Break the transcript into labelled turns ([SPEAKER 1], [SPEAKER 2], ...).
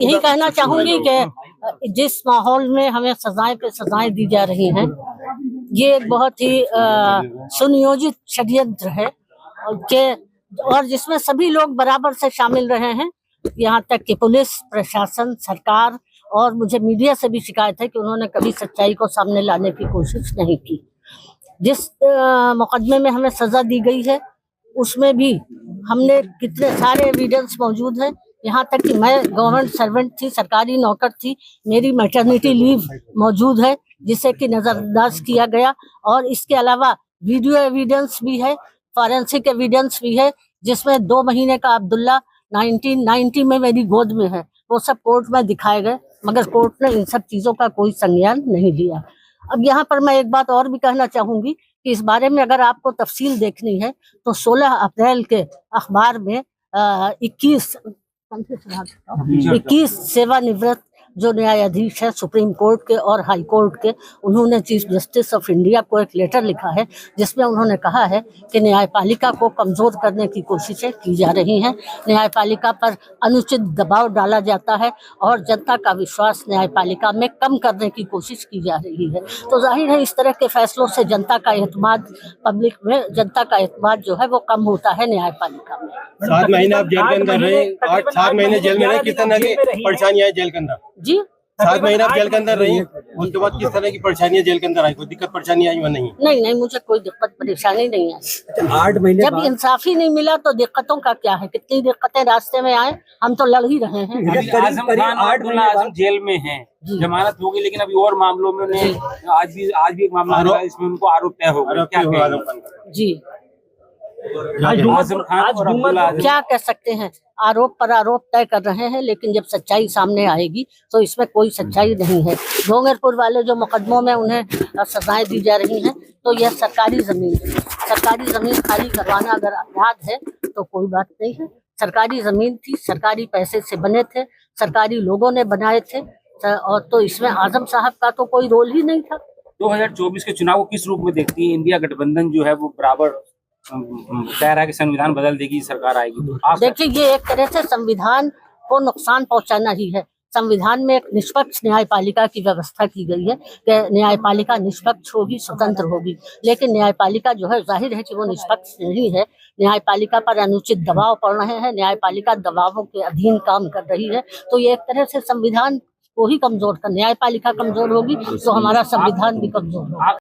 [SPEAKER 1] यही कहना चाहूंगी कि जिस माहौल में हमें सजाएं पे सजाएं दी जा रही हैं, ये एक बहुत ही सुनियोजित षड्यंत्र है और जिसमें सभी लोग बराबर से शामिल रहे हैं। यहाँ तक कि पुलिस प्रशासन, सरकार और मुझे मीडिया से भी शिकायत है कि उन्होंने कभी सच्चाई को सामने लाने की कोशिश नहीं की। जिस मुकदमे में हमें सजा दी गई है उसमें भी हमने कितने सारे एविडेंस मौजूद हैं। यहाँ तक कि मैं गवर्नमेंट सर्वेंट थी, सरकारी नौकर थी, मेरी मैटरनिटी लीव मौजूद है जिसे कि नजरअंदाज किया गया। और इसके अलावा वीडियो एविडेंस भी है, फॉरेंसिक एविडेंस भी है, जिसमें 2 महीने का अब्दुल्ला 1990 में मेरी गोद में है। वो सब कोर्ट में दिखाए गए, मगर कोर्ट ने इन सब चीजों का कोई संज्ञान नहीं लिया। अब यहाँ पर मैं एक बात और भी कहना चाहूंगी कि इस बारे में अगर आपको तफसील देखनी है तो 16 अप्रैल के अखबार में 21 सेवानिवृत्त जो न्यायाधीश है सुप्रीम कोर्ट के और हाई कोर्ट के, उन्होंने चीफ जस्टिस ऑफ इंडिया को एक लेटर लिखा है जिसमें उन्होंने कहा है कि न्यायपालिका को कमजोर करने की कोशिशें की जा रही हैं, न्यायपालिका पर अनुचित दबाव डाला जाता है और जनता का विश्वास न्यायपालिका में कम करने की कोशिश की जा रही है। तो जाहिर है इस तरह के फैसलों से जनता का एतमाद, पब्लिक में जनता का एतमाद जो है वो कम होता है न्यायपालिका में।
[SPEAKER 2] 7 महीने आप जेल के अंदर रहे, 7 महीने जेल में रहे, किस तरह की परेशानियां आई जेल के अंदर?
[SPEAKER 1] जी
[SPEAKER 2] 7 महीने आप जेल के अंदर रही, उसके बाद किस तरह की परेशानियां जेल के अंदर आई? कोई दिक्कत परेशानी आई?
[SPEAKER 1] नहीं, मुझे कोई दिक्कत परेशानी नहीं आई।
[SPEAKER 3] 8 महीने
[SPEAKER 1] जब इंसाफी नहीं मिला तो दिक्कतों का क्या है? कितनी दिक्कतें रास्ते में आए, हम तो लड़ ही रहे हैं।
[SPEAKER 4] आजम खान 8 महीने जेल में हैं, जमानत होगी, लेकिन अभी और मामलों में आज भी एक मामला है, इसमें उनको आरोप तय हो गया।
[SPEAKER 1] जी
[SPEAKER 4] आजम खान और अब्दुल्ला
[SPEAKER 1] क्या कह सकते हैं, आरोप पर आरोप तय कर रहे हैं, लेकिन जब सच्चाई सामने आएगी तो इसमें कोई सच्चाई नहीं है। डोंगरपुर वाले जो मुकदमों में उन्हें सजाएं दी जा रही हैं तो यह सरकारी जमीन है। सरकारी जमीन खाली करवाना अगर अपराध है तो कोई बात नहीं है। सरकारी जमीन थी, सरकारी पैसे से बने थे, सरकारी लोगों ने बनाए थे, और तो इसमें आजम साहब का तो कोई रोल ही नहीं था।
[SPEAKER 4] 2024 के चुनाव को किस रूप में देखती है? इंडिया गठबंधन जो है वो बराबर कह रहा है कि संविधान बदल देगी, सरकार आएगी, तो आप
[SPEAKER 1] देखिए ये एक तरह से संविधान को नुकसान पहुंचाना ही है। संविधान में एक निष्पक्ष न्यायपालिका की व्यवस्था की गई है कि न्यायपालिका निष्पक्ष होगी, स्वतंत्र होगी, लेकिन न्यायपालिका जो है जाहिर है कि वो निष्पक्ष नहीं है। न्यायपालिका पर अनुचित दबाव पड़ रहे हैं, न्यायपालिका दबावों के अधीन काम कर रही है। तो ये एक तरह से संविधान को ही कमजोर कर, न्यायपालिका कमजोर होगी तो हमारा संविधान भी कमजोर होगा।